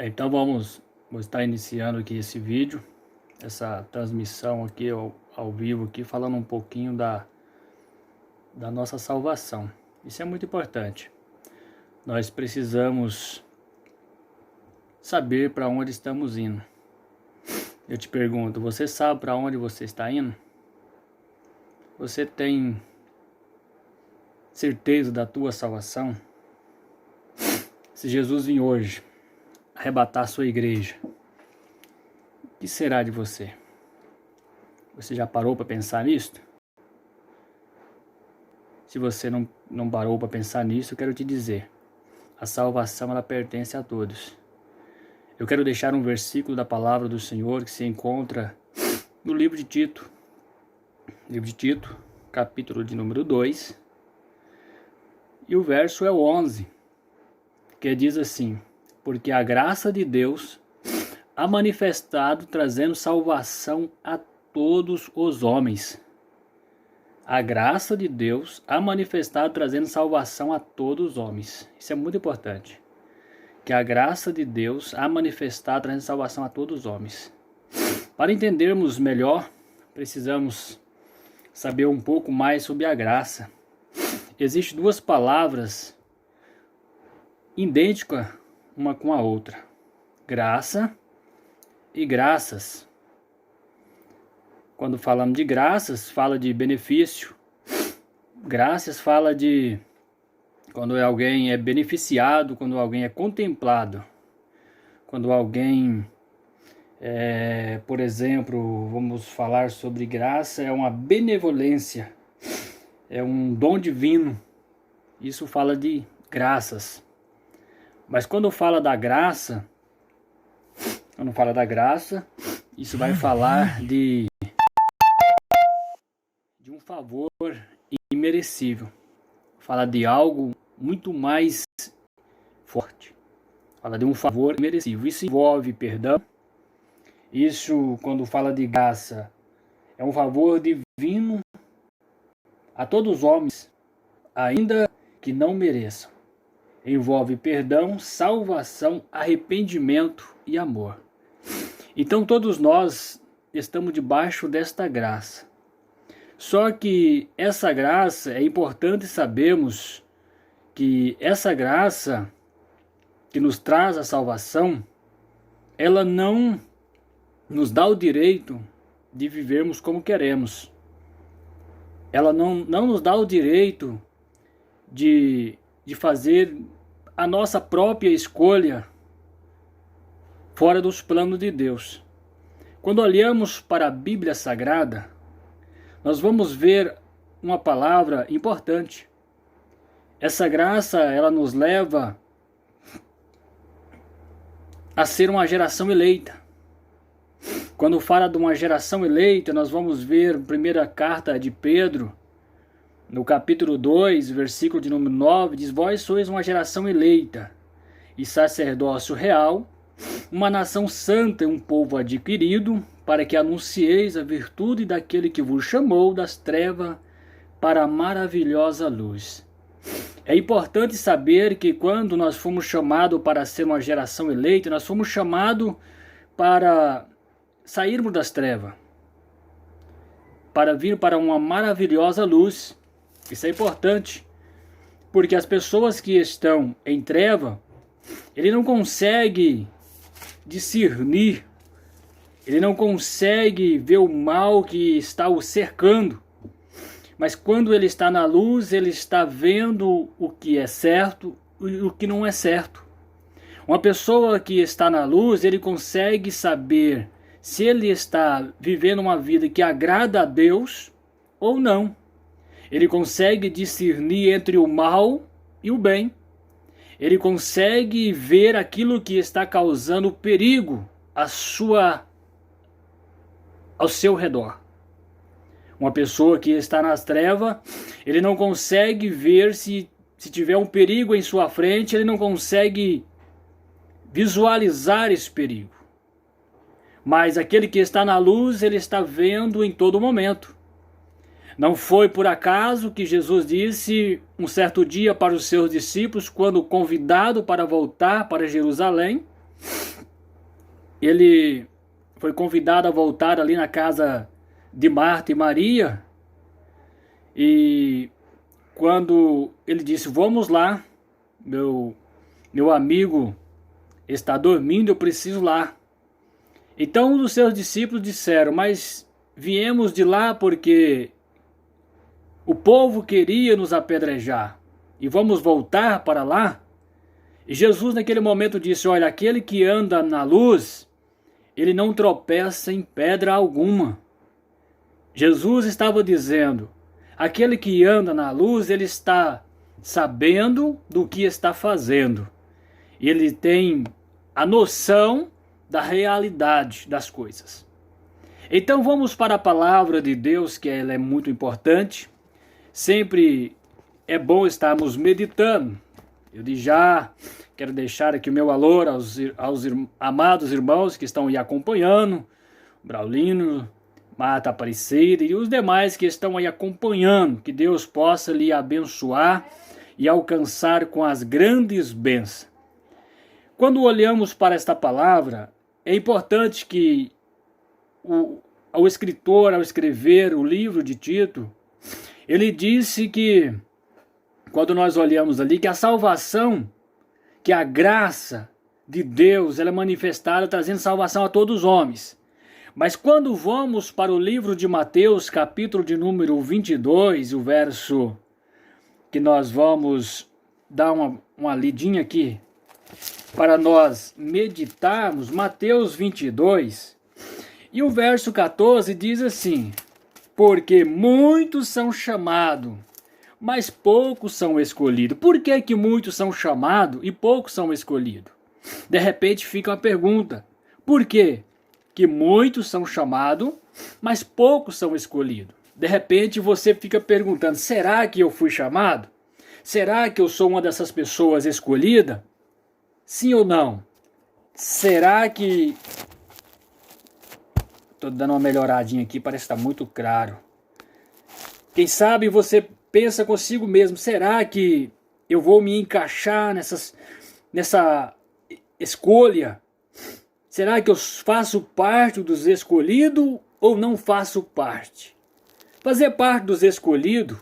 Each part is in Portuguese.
Então vamos estar iniciando aqui esse vídeo, essa transmissão aqui ao vivo aqui, falando um pouquinho da nossa salvação. Isso é muito importante. Nós precisamos saber para onde estamos indo. Eu te pergunto, você sabe para onde você está indo? Você tem certeza da tua salvação? Se Jesus vir hoje arrebatar a sua igreja, o que será de você? Você já parou para pensar nisso? Se você não parou para pensar nisso, eu quero te dizer, a salvação ela pertence a todos. Eu quero deixar um versículo da palavra do Senhor que se encontra no livro de Tito. Livro de Tito, capítulo de número 2. E o verso é o 11, que diz assim: porque a graça de Deus há manifestado trazendo salvação a todos os homens. A graça de Deus há manifestado trazendo salvação a todos os homens. Isso é muito importante. Que a graça de Deus há manifestado trazendo salvação a todos os homens. Para entendermos melhor, precisamos saber um pouco mais sobre a graça. Existem duas palavras idênticas uma com a outra: graça e graças. Quando falamos de graças, fala de benefício. Graças fala de quando alguém é beneficiado, quando alguém é contemplado. Quando alguém, por exemplo, vamos falar sobre graça, é uma benevolência, é um dom divino. Isso fala de graças. Mas quando fala da graça, isso vai falar de um favor imerecível. Fala de algo muito mais forte. Fala de um favor imerecível. Isso envolve perdão. Isso, quando fala de graça, é um favor divino a todos os homens, ainda que não mereçam. Envolve perdão, salvação, arrependimento e amor. Então todos nós estamos debaixo desta graça. Só que essa graça, é importante sabermos que essa graça que nos traz a salvação, ela não nos dá o direito de vivermos como queremos. Ela não nos dá o direito de fazer a nossa própria escolha fora dos planos de Deus. Quando olhamos para a Bíblia Sagrada, nós vamos ver uma palavra importante. Essa graça, ela nos leva a ser uma geração eleita. Quando fala de uma geração eleita, nós vamos ver a primeira carta de Pedro, no capítulo 2, versículo de número 9, diz: vós sois uma geração eleita e sacerdócio real, uma nação santa e um povo adquirido, para que anuncieis a virtude daquele que vos chamou das trevas para a maravilhosa luz. É importante saber que quando nós fomos chamados para ser uma geração eleita, nós fomos chamados para sairmos das trevas, para vir para uma maravilhosa luz. Isso é importante, porque as pessoas que estão em treva, ele não consegue discernir, ele não consegue ver o mal que está o cercando. Mas quando ele está na luz, ele está vendo o que é certo e o que não é certo. Uma pessoa que está na luz, ele consegue saber se ele está vivendo uma vida que agrada a Deus ou não. Ele consegue discernir entre o mal e o bem. Ele consegue ver aquilo que está causando perigo ao seu redor. Uma pessoa que está nas trevas, ele não consegue ver se tiver um perigo em sua frente, ele não consegue visualizar esse perigo. Mas aquele que está na luz, ele está vendo em todo momento. Não foi por acaso que Jesus disse um certo dia para os seus discípulos, quando convidado para voltar para Jerusalém, ele foi convidado a voltar ali na casa de Marta e Maria. E quando ele disse, vamos lá, meu amigo está dormindo, eu preciso lá. Então um dos seus discípulos disseram, mas viemos de lá porque o povo queria nos apedrejar e vamos voltar para lá? E Jesus naquele momento disse, olha, aquele que anda na luz, ele não tropeça em pedra alguma. Jesus estava dizendo, aquele que anda na luz, ele está sabendo do que está fazendo. Ele tem a noção da realidade das coisas. Então vamos para a palavra de Deus, que ela é muito importante. Sempre é bom estarmos meditando. Eu já quero deixar aqui o meu alô aos amados irmãos que estão aí acompanhando, Braulino, Marta Aparecida e os demais que estão aí acompanhando. Que Deus possa lhe abençoar e alcançar com as grandes bênçãos. Quando olhamos para esta palavra, é importante que o escritor, ao escrever o livro de Tito, ele disse que, quando nós olhamos ali, que a salvação, que a graça de Deus, ela é manifestada trazendo salvação a todos os homens. Mas quando vamos para o livro de Mateus, capítulo de número 22, o verso que nós vamos dar uma lidinha aqui, para nós meditarmos, Mateus 22, e o verso 14 diz assim, porque muitos são chamados, mas poucos são escolhidos. Por que que muitos são chamados e poucos são escolhidos? De repente fica uma pergunta, por quê? Que muitos são chamados, mas poucos são escolhidos. De repente você fica perguntando, será que eu fui chamado? Será que eu sou uma dessas pessoas escolhidas? Sim ou não? Será que... Estou dando uma melhoradinha aqui, parece que está muito claro. Quem sabe você pensa consigo mesmo, será que eu vou me encaixar nessa escolha? Será que eu faço parte dos escolhidos ou não faço parte? Fazer parte dos escolhidos,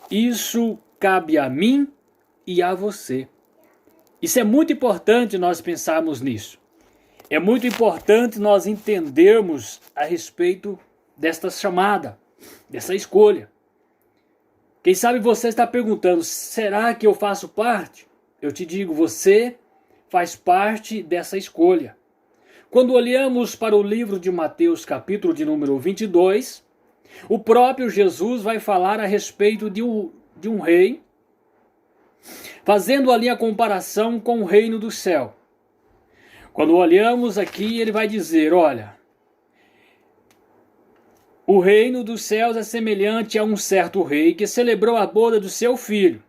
isso cabe a mim e a você. Isso é muito importante nós pensarmos nisso. É muito importante nós entendermos a respeito desta chamada, dessa escolha. Quem sabe você está perguntando, será que eu faço parte? Eu te digo, você faz parte dessa escolha. Quando olhamos para o livro de Mateus, capítulo de número 22, o próprio Jesus vai falar a respeito de um rei, fazendo ali a comparação com o reino do céu. Quando olhamos aqui, ele vai dizer, olha, o reino dos céus é semelhante a um certo rei que celebrou a boda do seu filho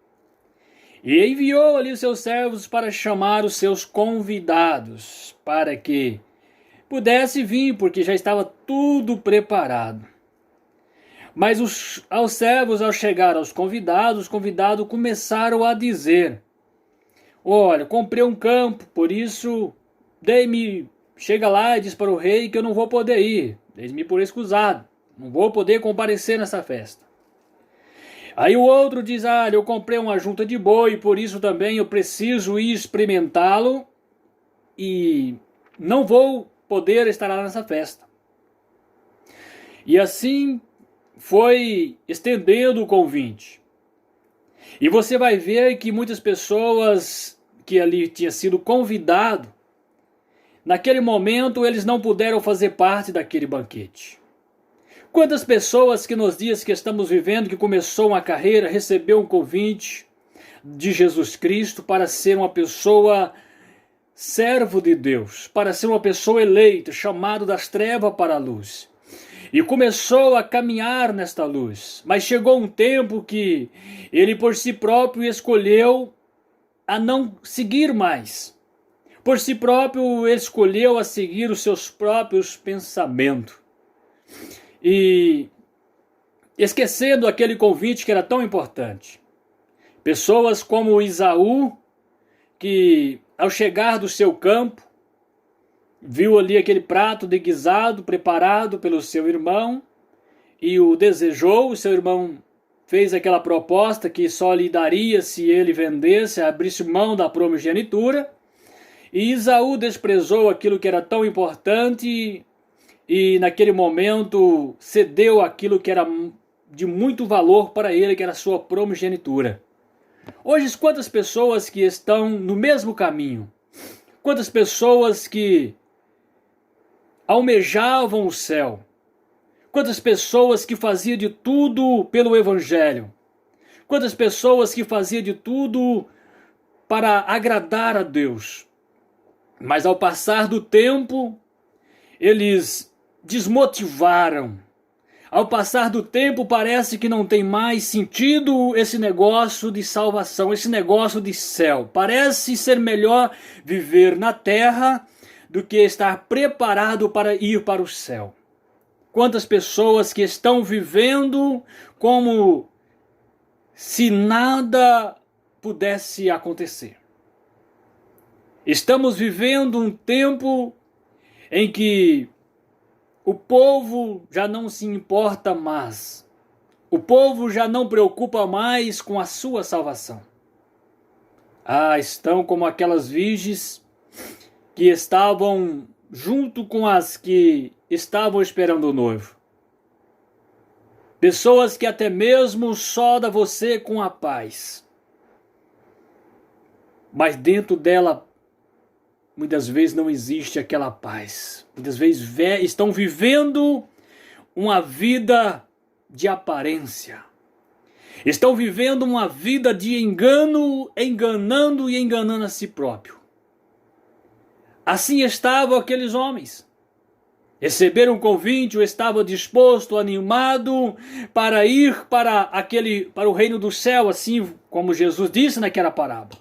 e enviou ali os seus servos para chamar os seus convidados, para que pudesse vir, porque já estava tudo preparado. Mas aos servos, ao chegar aos convidados, os convidados começaram a dizer, olha, comprei um campo, por isso chega lá e diz para o rei que eu não vou poder ir, deixe-me por escusado, não vou poder comparecer nessa festa. Aí o outro diz, eu comprei uma junta de boi, por isso também eu preciso ir experimentá-lo e não vou poder estar lá nessa festa. E assim foi estendendo o convite. E você vai ver que muitas pessoas que ali tinham sido convidados, naquele momento eles não puderam fazer parte daquele banquete. Quantas pessoas que nos dias que estamos vivendo, que começou uma carreira, recebeu um convite de Jesus Cristo para ser uma pessoa servo de Deus, para ser uma pessoa eleita, chamado das trevas para a luz. E começou a caminhar nesta luz. Mas chegou um tempo que ele por si próprio escolheu a não seguir mais. Por si próprio ele escolheu a seguir os seus próprios pensamentos. E esquecendo aquele convite que era tão importante. Pessoas como Isaú, que ao chegar do seu campo, viu ali aquele prato de guisado preparado pelo seu irmão e o desejou. O seu irmão fez aquela proposta que só lhe daria se ele vendesse, abrisse mão da primogenitura. E Esaú desprezou aquilo que era tão importante e naquele momento cedeu aquilo que era de muito valor para ele, que era a sua primogenitura. Hoje, quantas pessoas que estão no mesmo caminho, quantas pessoas que almejavam o céu, quantas pessoas que faziam de tudo pelo Evangelho, quantas pessoas que faziam de tudo para agradar a Deus, mas ao passar do tempo, eles desmotivaram. Ao passar do tempo, parece que não tem mais sentido esse negócio de salvação, esse negócio de céu. Parece ser melhor viver na terra do que estar preparado para ir para o céu. Quantas pessoas que estão vivendo como se nada pudesse acontecer. Estamos vivendo um tempo em que o povo já não se importa mais. O povo já não preocupa mais com a sua salvação. Estão como aquelas virgens que estavam junto com as que estavam esperando o noivo. Pessoas que até mesmo soda você com a paz. Mas dentro dela, muitas vezes não existe aquela paz. Muitas vezes estão vivendo uma vida de aparência. Estão vivendo uma vida de engano, enganando e enganando a si próprio. Assim estavam aqueles homens. Receberam um convite, estavam dispostos, animado para ir para o reino do céu, assim como Jesus disse naquela parábola.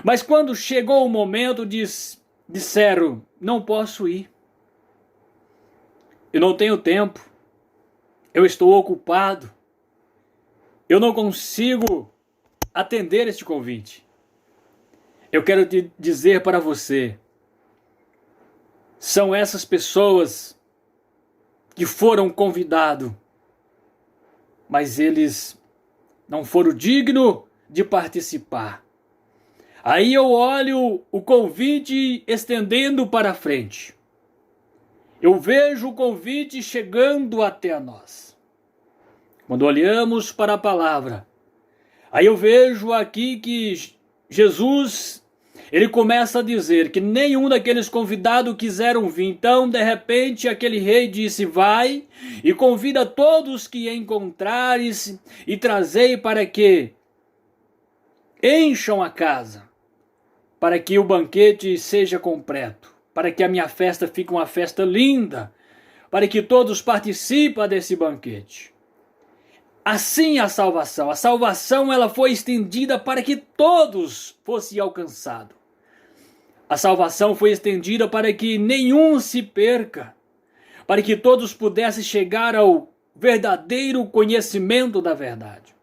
Mas quando chegou o momento, disseram, não posso ir. Eu não tenho tempo. Eu estou ocupado. Eu não consigo atender este convite. Eu quero te dizer para você, são essas pessoas que foram convidados, mas eles não foram dignos de participar. Aí eu olho o convite estendendo para frente. Eu vejo o convite chegando até nós. Quando olhamos para a palavra, aí eu vejo aqui que Jesus, ele começa a dizer que nenhum daqueles convidados quiseram vir. Então, de repente, aquele rei disse, vai e convida todos que encontrares e trazei para que encham a casa, para que o banquete seja completo, para que a minha festa fique uma festa linda, para que todos participem desse banquete. Assim a salvação ela foi estendida para que todos fossem alcançados. A salvação foi estendida para que nenhum se perca, para que todos pudessem chegar ao verdadeiro conhecimento da verdade.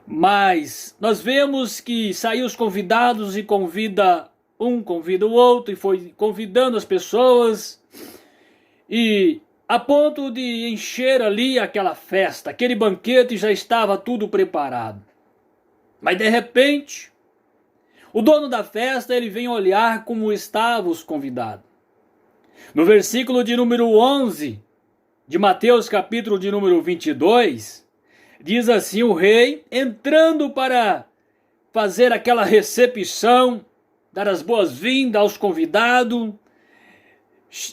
Mas nós vemos que saiu os convidados e convida o outro, e foi convidando as pessoas, e a ponto de encher ali aquela festa, aquele banquete já estava tudo preparado. Mas de repente, o dono da festa, ele vem olhar como estavam os convidados. No versículo de número 11, de Mateus capítulo de número 22, diz assim, o rei entrando para fazer aquela recepção, dar as boas-vindas aos convidados,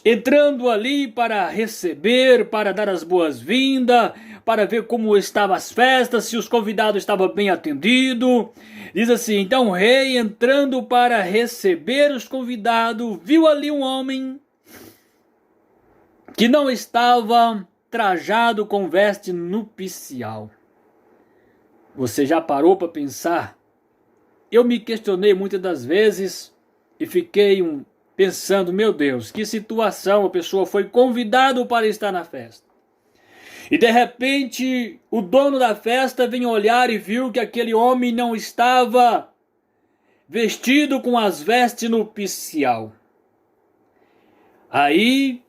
entrando ali para receber, para dar as boas-vindas, para ver como estavam as festas, se os convidados estavam bem atendidos. Diz assim, então o rei entrando para receber os convidados, viu ali um homem que não estava trajado com veste nupcial. Você já parou para pensar? Eu me questionei muitas das vezes e fiquei pensando, meu Deus, que situação, a pessoa foi convidada para estar na festa. E de repente, o dono da festa vem olhar e viu que aquele homem não estava vestido com as vestes nupcial. Aí,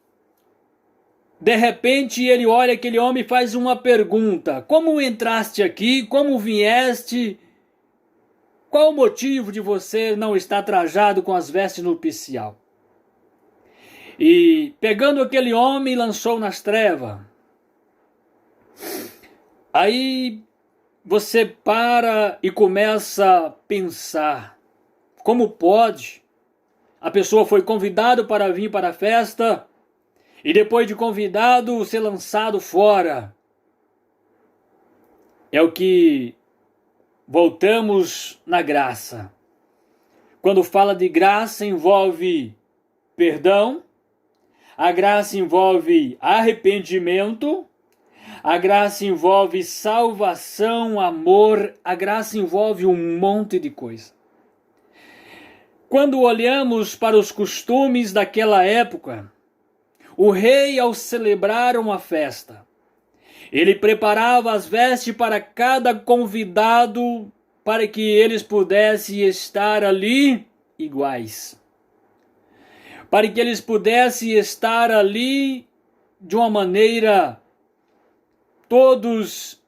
de repente, ele olha aquele homem e faz uma pergunta: como entraste aqui? Como vieste? Qual o motivo de você não estar trajado com as vestes nupcial? E pegando aquele homem, lançou nas trevas. Aí você para e começa a pensar: como pode? A pessoa foi convidada para vir para a festa e depois de convidado ser lançado fora. É o que voltamos na graça. Quando fala de graça, envolve perdão, a graça envolve arrependimento, a graça envolve salvação, amor, a graça envolve um monte de coisa. Quando olhamos para os costumes daquela época, o rei, ao celebrar uma festa, ele preparava as vestes para cada convidado para que eles pudessem estar ali iguais. Para que eles pudessem estar ali de uma maneira, todos,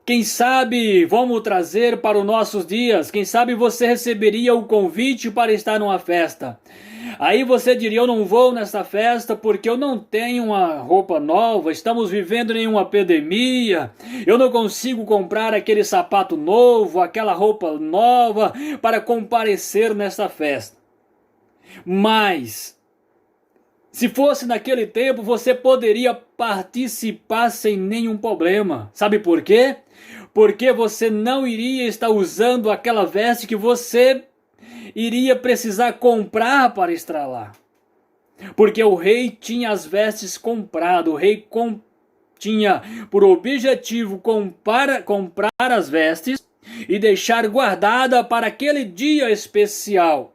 quem sabe vamos trazer para os nossos dias, quem sabe você receberia o convite para estar numa festa. Aí você diria: eu não vou nessa festa porque eu não tenho uma roupa nova, estamos vivendo em uma epidemia, eu não consigo comprar aquele sapato novo, aquela roupa nova para comparecer nessa festa. Mas, se fosse naquele tempo, você poderia participar sem nenhum problema. Sabe por quê? Porque você não iria estar usando aquela veste que você iria precisar comprar para estar lá. Porque o rei tinha as vestes compradas, o rei tinha por objetivo comprar as vestes e deixar guardada para aquele dia especial,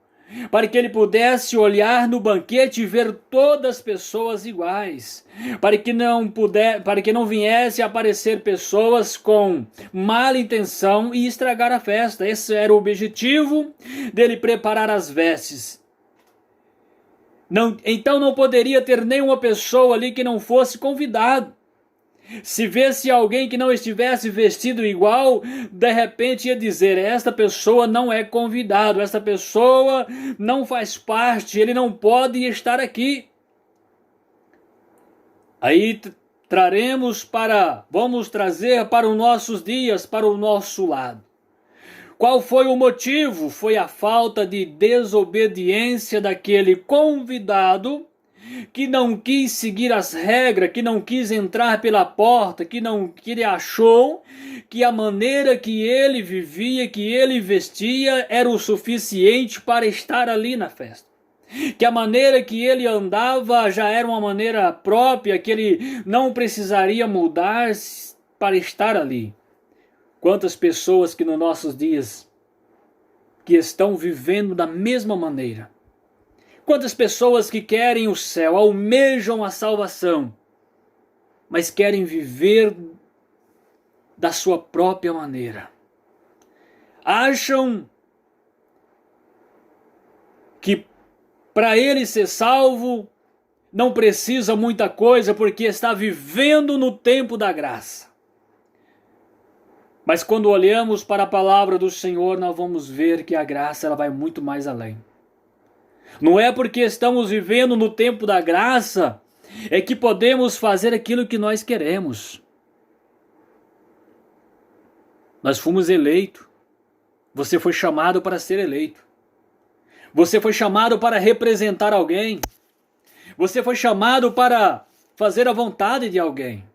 para que ele pudesse olhar no banquete e ver todas as pessoas iguais, para que não viesse a aparecer pessoas com má intenção e estragar a festa. Esse era o objetivo dele preparar as vestes. Então não poderia ter nenhuma pessoa ali que não fosse convidado. Se visse alguém que não estivesse vestido igual, de repente ia dizer: esta pessoa não é convidado, esta pessoa não faz parte, ele não pode estar aqui. Aí vamos trazer para os nossos dias, para o nosso lado. Qual foi o motivo? Foi a falta de desobediência daquele convidado que não quis seguir as regras, que não quis entrar pela porta, que ele achou que a maneira que ele vivia, que ele vestia, era o suficiente para estar ali na festa. Que a maneira que ele andava já era uma maneira própria, que ele não precisaria mudar para estar ali. Quantas pessoas que nos nossos dias que estão vivendo da mesma maneira. Quantas pessoas que querem o céu, almejam a salvação, mas querem viver da sua própria maneira. Acham que para ele ser salvo não precisa muita coisa porque está vivendo no tempo da graça. Mas quando olhamos para a palavra do Senhor, nós vamos ver que a graça ela vai muito mais além. Não é porque estamos vivendo no tempo da graça é que podemos fazer aquilo que nós queremos. Nós fomos eleitos. Você foi chamado para ser eleito. Você foi chamado para representar alguém. Você foi chamado para fazer a vontade de alguém.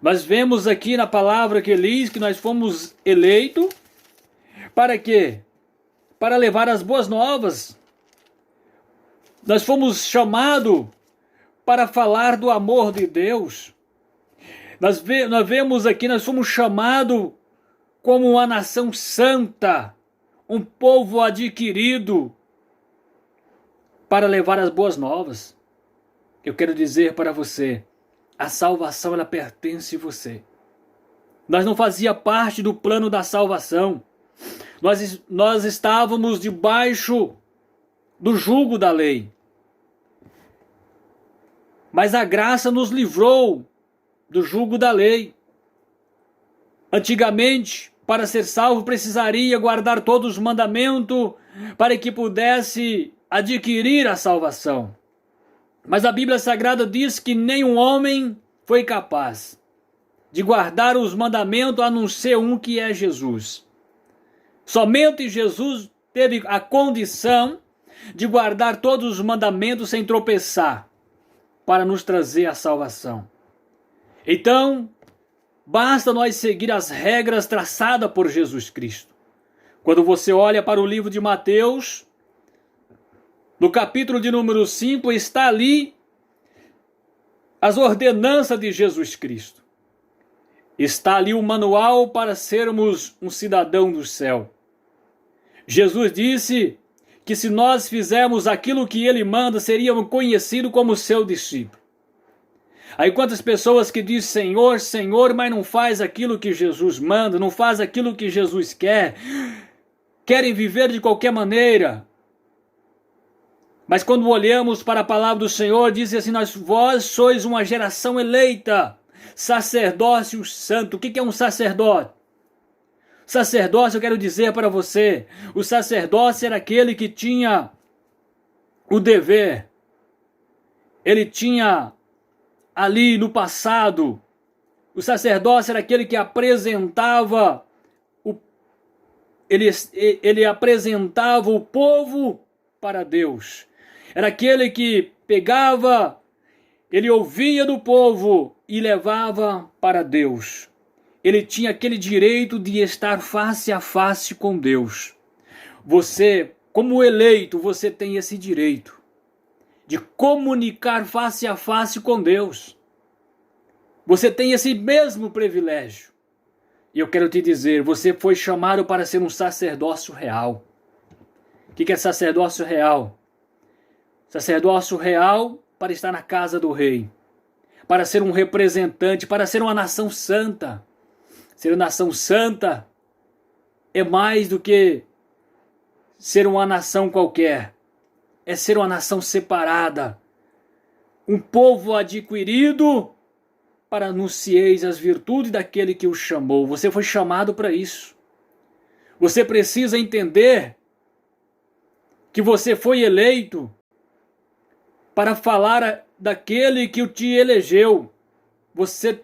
Nós vemos aqui na palavra que diz que nós fomos eleitos para quê? Para levar as boas novas. Nós fomos chamados para falar do amor de Deus. Nós vemos aqui, nós fomos chamados como uma nação santa, um povo adquirido para levar as boas novas. Eu quero dizer para você, a salvação ela pertence a você. Nós não fazia parte do plano da salvação. Nós estávamos debaixo do jugo da lei. Mas a graça nos livrou do jugo da lei. Antigamente, para ser salvo, precisaria guardar todos os mandamentos para que pudesse adquirir a salvação. Mas a Bíblia Sagrada diz que nenhum homem foi capaz de guardar os mandamentos a não ser um, que é Jesus. Somente Jesus teve a condição de guardar todos os mandamentos sem tropeçar, para nos trazer a salvação. Então, basta nós seguir as regras traçadas por Jesus Cristo. Quando você olha para o livro de Mateus, no capítulo de número 5, está ali as ordenanças de Jesus Cristo. Está ali o manual para sermos um cidadão do céu. Jesus disse que se nós fizermos aquilo que ele manda, seríamos conhecidos como seu discípulo. Aí quantas pessoas que dizem Senhor, Senhor, mas não faz aquilo que Jesus manda, não faz aquilo que Jesus quer, querem viver de qualquer maneira. Mas quando olhamos para a palavra do Senhor, diz assim, vós sois uma geração eleita, sacerdócio santo. O que é um sacerdote? Sacerdócio, eu quero dizer para você, o sacerdócio era aquele que tinha o dever, ele tinha ali no passado, o sacerdócio era aquele que apresentava, ele apresentava o povo para Deus, era aquele que pegava, ele ouvia do povo e levava para Deus. Ele tinha aquele direito de estar face a face com Deus. Você, como eleito, você tem esse direito de comunicar face a face com Deus. Você tem esse mesmo privilégio. E eu quero te dizer, você foi chamado para ser um sacerdócio real. O que é sacerdócio real? Sacerdócio real para estar na casa do rei, para ser um representante, para ser uma nação santa. Ser uma nação santa é mais do que ser uma nação qualquer. É ser uma nação separada. Um povo adquirido para anuncieis as virtudes daquele que o chamou. Você foi chamado para isso. Você precisa entender que você foi eleito para falar daquele que o te elegeu. Você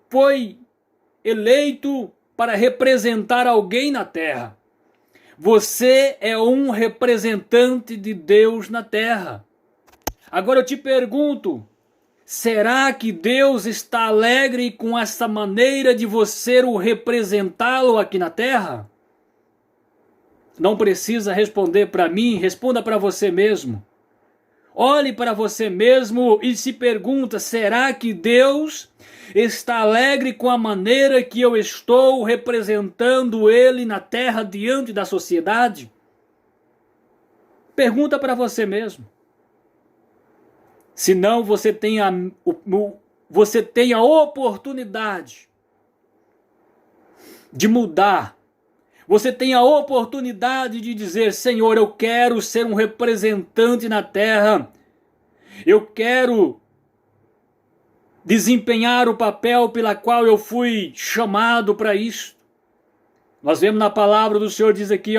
foi eleito para representar alguém na terra. Você é um representante de Deus na terra. Agora eu te pergunto, será que Deus está alegre com essa maneira de você o representá-lo aqui na terra? Não precisa responder para mim, responda para você mesmo. Olhe para você mesmo e se pergunta, será que Deus está alegre com a maneira que eu estou representando Ele na terra diante da sociedade? Pergunta para você mesmo. Senão você tem a oportunidade de mudar. Você tem a oportunidade de dizer, Senhor, eu quero ser um representante na terra. Eu quero desempenhar o papel pela qual eu fui chamado para isso. Nós vemos na palavra do Senhor, diz aqui,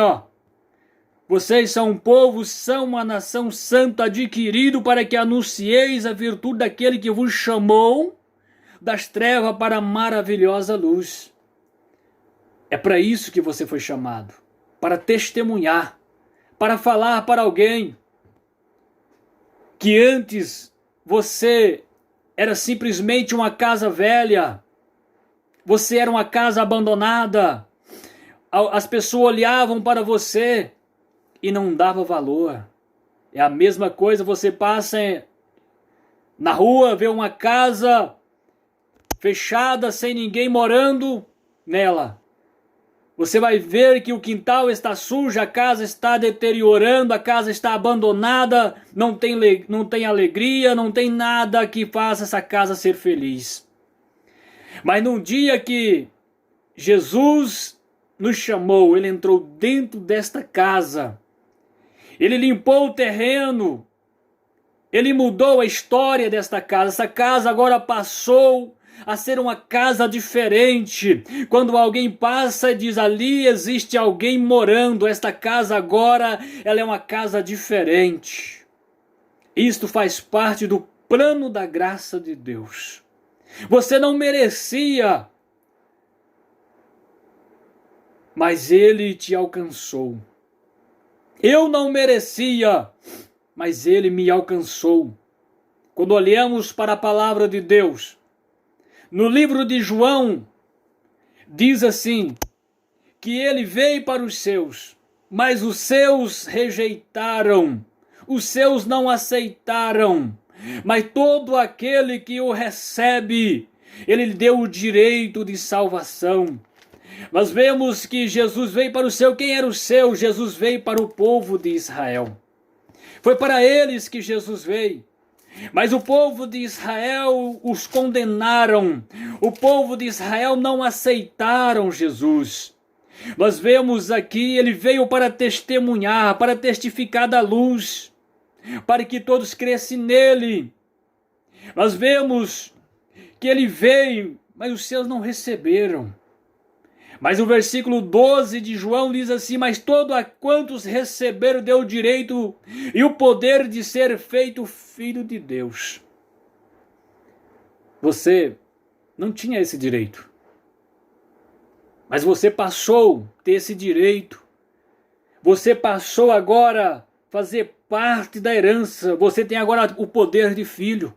vocês são um povo, são uma nação santa, adquirido para que anuncieis a virtude daquele que vos chamou das trevas para a maravilhosa luz. É para isso que você foi chamado, para testemunhar, para falar para alguém que antes você era simplesmente uma casa velha, você era uma casa abandonada, as pessoas olhavam para você e não dava valor. É a mesma coisa, você passa na rua, vê uma casa fechada, sem ninguém morando nela. Você vai ver que o quintal está sujo, a casa está deteriorando, a casa está abandonada, não tem alegria, não tem nada que faça essa casa ser feliz. Mas num dia que Jesus nos chamou, Ele entrou dentro desta casa, Ele limpou o terreno, Ele mudou a história desta casa. Essa casa agora passou a ser uma casa diferente. Quando alguém passa e diz, ali existe alguém morando, esta casa agora, ela é uma casa diferente. Isto faz parte do plano da graça de Deus. Você não merecia, mas Ele te alcançou. Eu não merecia, mas Ele me alcançou. Quando olhamos para a palavra de Deus, no livro de João, diz assim, que Ele veio para os seus, mas os seus rejeitaram, os seus não aceitaram. Mas todo aquele que o recebe, Ele lhe deu o direito de salvação. Nós vemos que Jesus veio para o seu. Quem era o seu? Jesus veio para o povo de Israel. Foi para eles que Jesus veio. Mas o povo de Israel os condenaram. O povo de Israel não aceitaram Jesus. Nós vemos aqui, ele veio para testemunhar, para testificar da luz, para que todos crescem nele. Nós vemos que ele veio, mas os seus não receberam. Mas o versículo 12 de João diz assim, mas todo a quantos receberam deu o direito e o poder de ser feito filho de Deus. Você não tinha esse direito, mas você passou a ter esse direito. Você passou agora a fazer parte da herança. Você tem agora o poder de filho.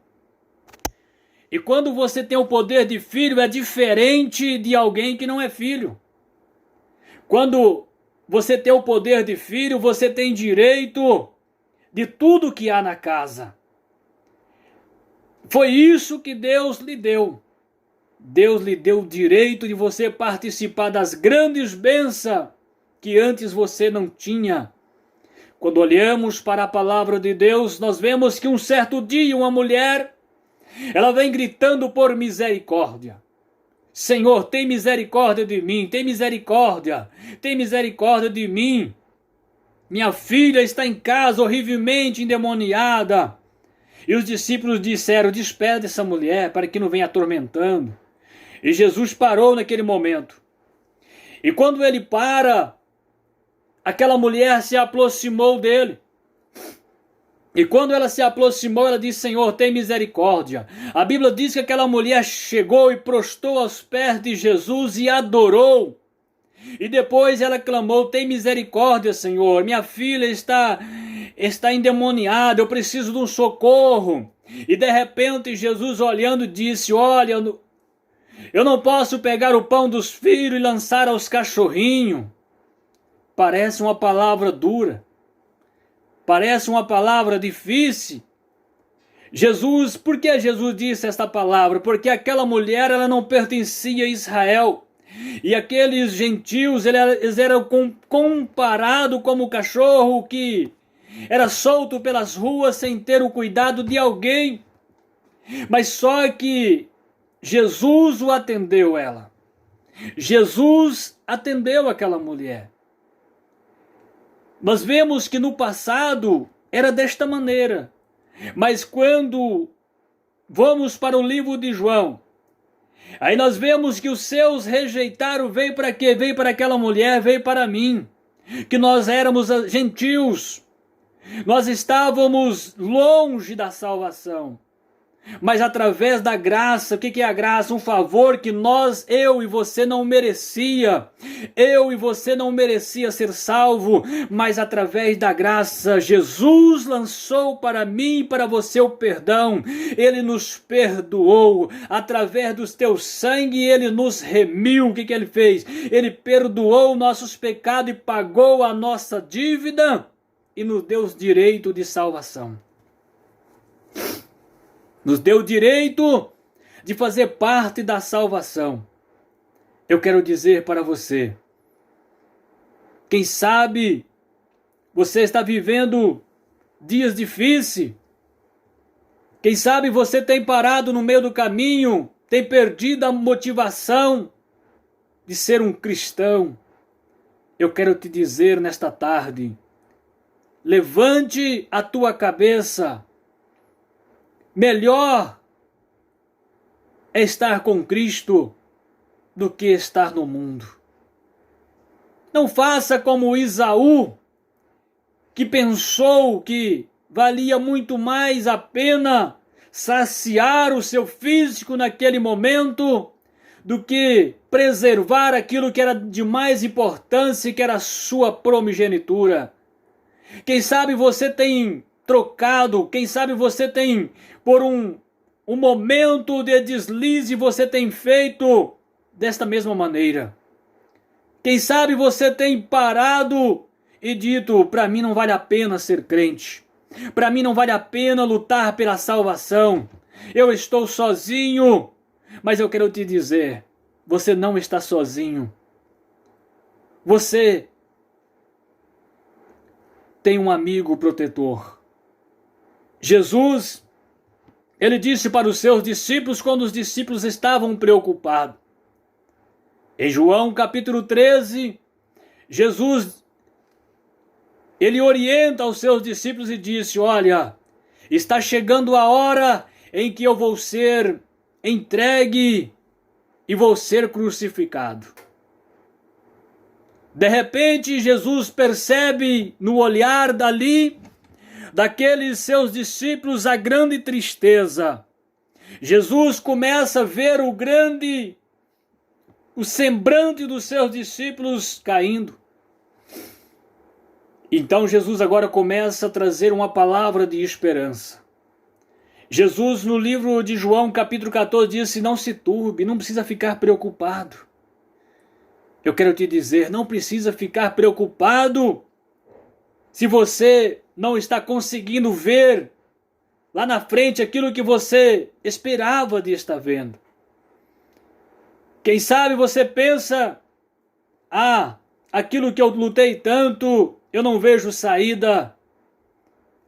E quando você tem o poder de filho, é diferente de alguém que não é filho. Quando você tem o poder de filho, você tem direito de tudo que há na casa. Foi isso que Deus lhe deu. Deus lhe deu o direito de você participar das grandes bênçãos que antes você não tinha. Quando olhamos para a palavra de Deus, nós vemos que um certo dia uma mulher, ela vem gritando por misericórdia. Senhor, tem misericórdia de mim, tem misericórdia de mim. Minha filha está em casa horrivelmente endemoniada. E os discípulos disseram, despede essa mulher para que não venha atormentando. E Jesus parou naquele momento. E quando ele para, aquela mulher se aproximou dele. E quando ela se aproximou, ela disse, Senhor, tem misericórdia. A Bíblia diz que aquela mulher chegou e prostrou aos pés de Jesus e adorou. E depois ela clamou, tem misericórdia, Senhor. Minha filha está endemoniada, eu preciso de um socorro. E de repente Jesus olhando disse, olha, eu não posso pegar o pão dos filhos e lançar aos cachorrinhos. Parece uma palavra dura. Parece uma palavra difícil. Por que Jesus disse esta palavra? Porque aquela mulher, ela não pertencia a Israel. E aqueles gentios, eles eram comparados como o cachorro que era solto pelas ruas sem ter o cuidado de alguém. Mas só que Jesus o atendeu ela. Jesus atendeu aquela mulher. Nós vemos que no passado era desta maneira. Mas quando vamos para o livro de João, aí nós vemos que os seus rejeitaram, veio para quê? Veio para aquela mulher, veio para mim. Que nós éramos gentios. Nós estávamos longe da salvação. Mas através da graça, o que é a graça? Um favor que eu e você não merecia. Eu e você não merecia ser salvo, mas através da graça, Jesus lançou para mim e para você o perdão. Ele nos perdoou. Através do teu sangue, Ele nos remiu. O que Ele fez? Ele perdoou nossos pecados e pagou a nossa dívida e nos deu o direito de salvação. Nos deu o direito de fazer parte da salvação. Eu quero dizer para você, quem sabe você está vivendo dias difíceis, quem sabe você tem parado no meio do caminho, tem perdido a motivação de ser um cristão. Eu quero te dizer nesta tarde, levante a tua cabeça, melhor é estar com Cristo do que estar no mundo. Não faça como Esaú, que pensou que valia muito mais a pena saciar o seu físico naquele momento do que preservar aquilo que era de mais importância, que era a sua primogenitura. Quem sabe você tem trocado, quem sabe você tem, por um momento de deslize, você tem feito desta mesma maneira. Quem sabe você tem parado e dito, para mim não vale a pena ser crente. Para mim não vale a pena lutar pela salvação. Eu estou sozinho. Mas eu quero te dizer, você não está sozinho. Você tem um amigo protetor. Jesus, ele disse para os seus discípulos quando os discípulos estavam preocupados. Em João capítulo 13, Jesus, ele orienta aos seus discípulos e disse, olha, está chegando a hora em que eu vou ser entregue e vou ser crucificado. De repente, Jesus percebe no olhar daqueles seus discípulos a grande tristeza. Jesus começa a ver o semblante dos seus discípulos caindo. Então Jesus agora começa a trazer uma palavra de esperança. Jesus, no livro de João, capítulo 14, disse, não se turbe, não precisa ficar preocupado. Eu quero te dizer, não precisa ficar preocupado se você não está conseguindo ver lá na frente aquilo que você esperava de estar vendo. Quem sabe você pensa, aquilo que eu lutei tanto, eu não vejo saída.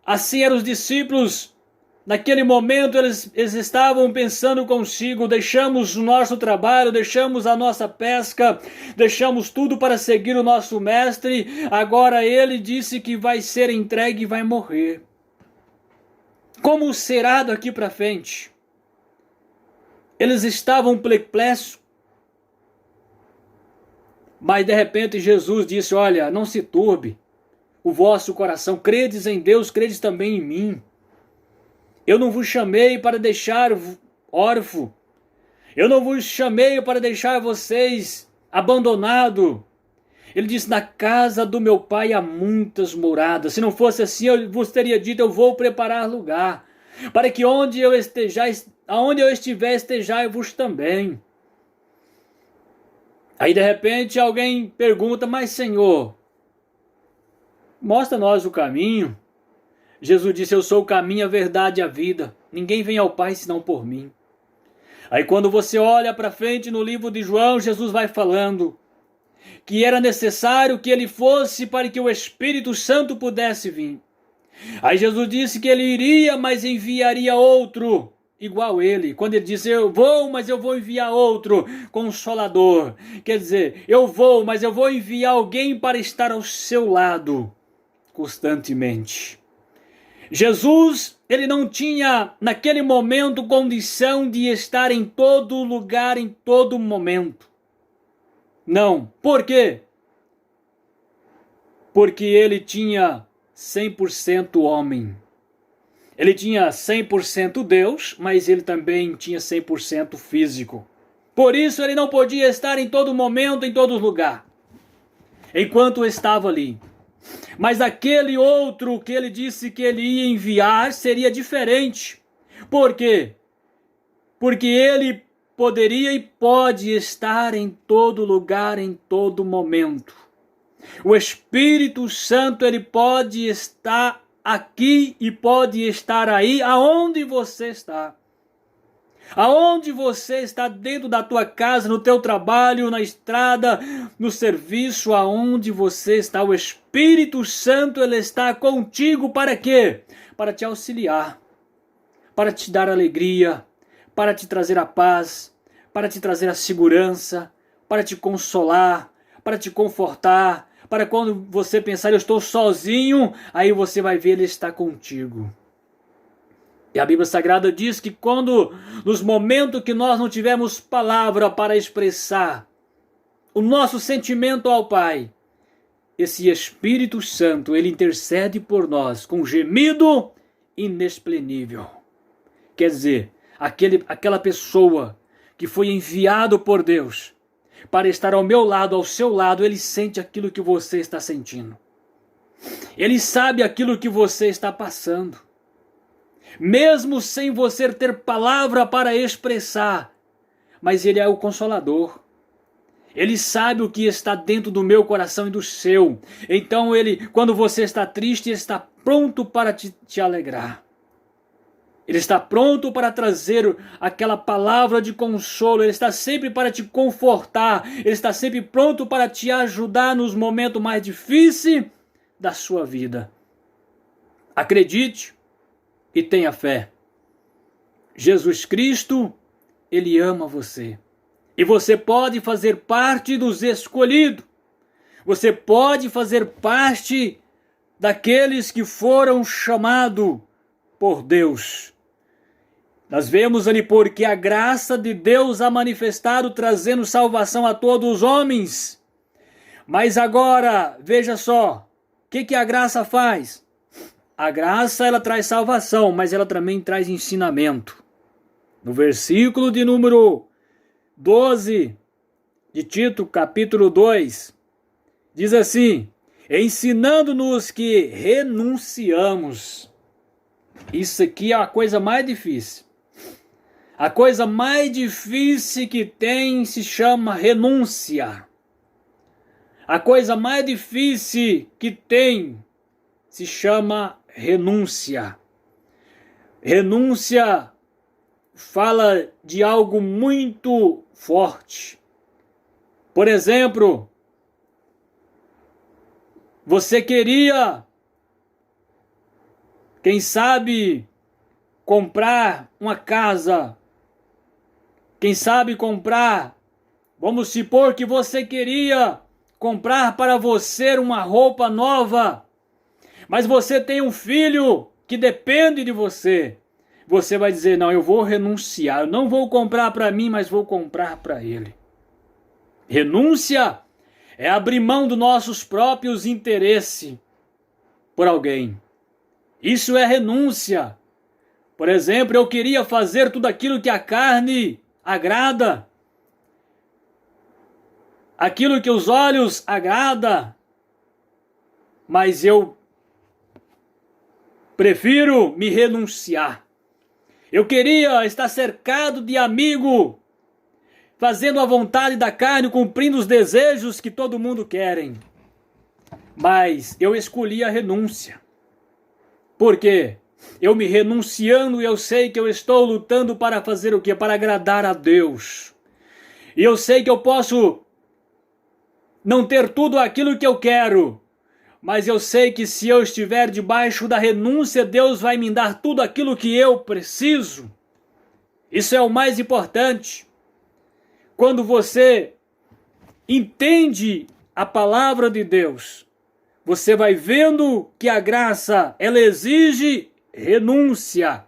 Assim eram os discípulos. Naquele momento eles estavam pensando consigo, deixamos o nosso trabalho, deixamos a nossa pesca, deixamos tudo para seguir o nosso mestre, agora ele disse que vai ser entregue e vai morrer. Como será daqui para frente? Eles estavam perplexos, mas de repente Jesus disse, olha, não se turbe o vosso coração, credes em Deus, credes também em mim. Eu não vos chamei para deixar órfão. Eu não vos chamei para deixar vocês abandonados. Ele disse, na casa do meu pai há muitas moradas. Se não fosse assim, eu vos teria dito, eu vou preparar lugar. Para que aonde eu estiver, estejai-vos também. Aí de repente alguém pergunta, mas Senhor, mostra-nós o caminho. Jesus disse, eu sou o caminho, a verdade e a vida. Ninguém vem ao Pai senão por mim. Aí quando você olha para frente no livro de João, Jesus vai falando que era necessário que ele fosse para que o Espírito Santo pudesse vir. Aí Jesus disse que ele iria, mas enviaria outro igual ele. Quando ele disse, eu vou, mas eu vou enviar outro consolador. Quer dizer, eu vou, mas eu vou enviar alguém para estar ao seu lado constantemente. Jesus, ele não tinha naquele momento condição de estar em todo lugar, em todo momento. Não. Por quê? Porque ele tinha 100% homem. Ele tinha 100% Deus, mas ele também tinha 100% físico. Por isso ele não podia estar em todo momento, em todo lugar, enquanto estava ali. Mas aquele outro que ele disse que ele ia enviar seria diferente. Por quê? Porque ele poderia e pode estar em todo lugar, em todo momento. O Espírito Santo, ele pode estar aqui e pode estar aí, aonde você está. Aonde você está, dentro da tua casa, no teu trabalho, na estrada, no serviço, aonde você está, o Espírito Santo, ele está contigo para quê? Para te auxiliar, para te dar alegria, para te trazer a paz, para te trazer a segurança, para te consolar, para te confortar, para quando você pensar, eu estou sozinho, aí você vai ver, ele está contigo. E a Bíblia Sagrada diz que quando, nos momentos que nós não tivermos palavra para expressar o nosso sentimento ao Pai, esse Espírito Santo, ele intercede por nós com gemido inexprimível. Quer dizer, aquela pessoa que foi enviado por Deus para estar ao meu lado, ao seu lado, ele sente aquilo que você está sentindo. Ele sabe aquilo que você está passando. Mesmo sem você ter palavra para expressar, mas ele é o Consolador. Ele sabe o que está dentro do meu coração e do seu. Então ele, quando você está triste, ele está pronto para te alegrar. Ele está pronto para trazer aquela palavra de consolo. Ele está sempre para te confortar. Ele está sempre pronto para te ajudar nos momentos mais difíceis da sua vida. Acredite e tenha fé. Jesus Cristo, ele ama você. E você pode fazer parte dos escolhidos. Você pode fazer parte daqueles que foram chamados por Deus. Nós vemos ali porque a graça de Deus a manifestado, trazendo salvação a todos os homens. Mas agora, veja só, o que a graça faz? A graça, ela traz salvação, mas ela também traz ensinamento. No versículo de número 12 de Tito, capítulo 2, diz assim: ensinando-nos que renunciamos. Isso aqui é a coisa mais difícil. A coisa mais difícil que tem se chama renúncia. A coisa mais difícil que tem se chama renúncia. Renúncia fala de algo muito forte. Por exemplo, você queria, quem sabe, comprar uma casa. Quem sabe comprar, vamos supor que você queria comprar para você uma roupa nova, mas você tem um filho que depende de você. Você vai dizer, não, eu vou renunciar, eu não vou comprar para mim, mas vou comprar para ele. Renúncia é abrir mão dos nossos próprios interesses por alguém. Isso é renúncia. Por exemplo, eu queria fazer tudo aquilo que a carne agrada, aquilo que os olhos agrada, mas eu prefiro me renunciar. Eu queria estar cercado de amigos, fazendo a vontade da carne, cumprindo os desejos que todo mundo querem. Mas eu escolhi a renúncia. Por quê? Eu me renunciando, eu sei que eu estou lutando para fazer o quê? Para agradar a Deus. E eu sei que eu posso não ter tudo aquilo que eu quero, mas eu sei que se eu estiver debaixo da renúncia, Deus vai me dar tudo aquilo que eu preciso. Isso é o mais importante. Quando você entende a palavra de Deus, você vai vendo que a graça, ela exige renúncia.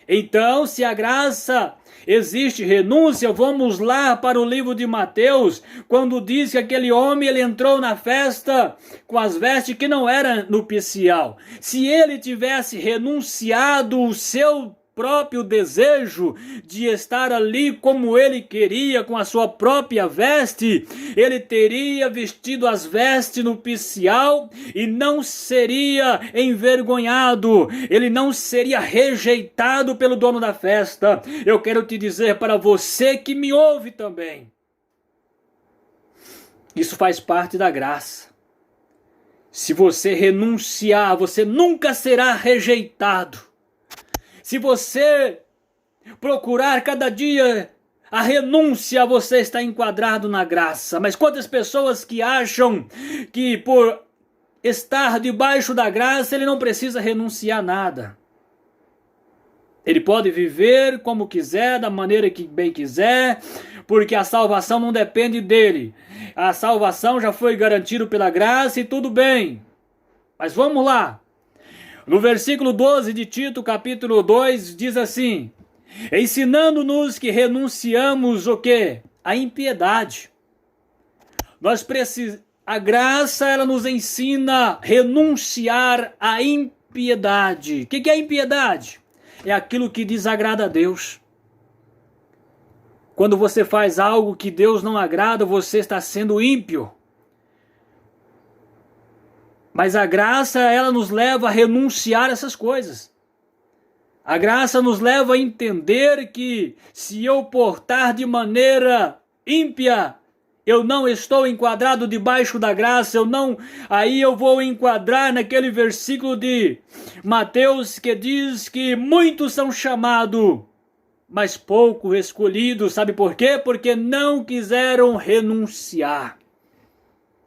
Então, se a graça existe renúncia, vamos lá para o livro de Mateus, quando diz que aquele homem ele entrou na festa com as vestes que não eram nupcial. Se ele tivesse renunciado o seu próprio desejo de estar ali como ele queria, com a sua própria veste, ele teria vestido as vestes nupcial e não seria envergonhado, ele não seria rejeitado pelo dono da festa. Eu quero te dizer para você que me ouve também, isso faz parte da graça. Se você renunciar, você nunca será rejeitado. Se você procurar cada dia a renúncia, você está enquadrado na graça. Mas quantas pessoas que acham que por estar debaixo da graça, ele não precisa renunciar a nada. Ele pode viver como quiser, da maneira que bem quiser, porque a salvação não depende dele. A salvação já foi garantida pela graça e tudo bem. Mas vamos lá. No versículo 12 de Tito, capítulo 2, diz assim: ensinando-nos que renunciamos o quê? A impiedade. A graça, ela nos ensina a renunciar à impiedade. O que é impiedade? É aquilo que desagrada a Deus. Quando você faz algo que Deus não agrada, você está sendo ímpio. Mas a graça, ela nos leva a renunciar a essas coisas. A graça nos leva a entender que se eu portar de maneira ímpia, eu não estou enquadrado debaixo da graça, aí eu vou enquadrar naquele versículo de Mateus que diz que muitos são chamados, mas pouco escolhidos. Sabe por quê? Porque não quiseram renunciar